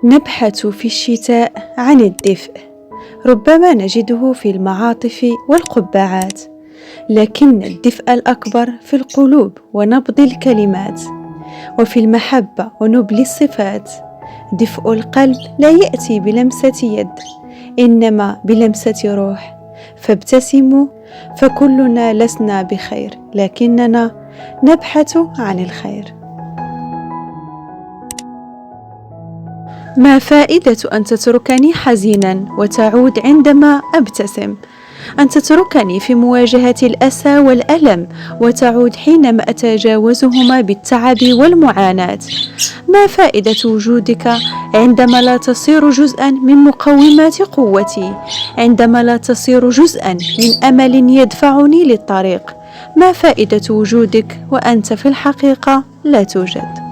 نبحث في الشتاء عن الدفء، ربما نجده في المعاطف والقبعات، لكن الدفء الأكبر في القلوب ونبض الكلمات، وفي المحبة ونبل الصفات. دفء القلب لا يأتي بلمسة يد، إنما بلمسة روح. فابتسموا، فكلنا لسنا بخير، لكننا نبحث عن الخير. ما فائدة أن تتركني حزينا وتعود عندما أبتسم؟ أن تتركني في مواجهة الأسى والألم وتعود حينما أتجاوزهما بالتعب والمعاناة. ما فائدة وجودك عندما لا تصير جزءا من مقومات قوتي، عندما لا تصير جزءا من أمل يدفعني للطريق؟ ما فائدة وجودك وأنت في الحقيقة لا توجد؟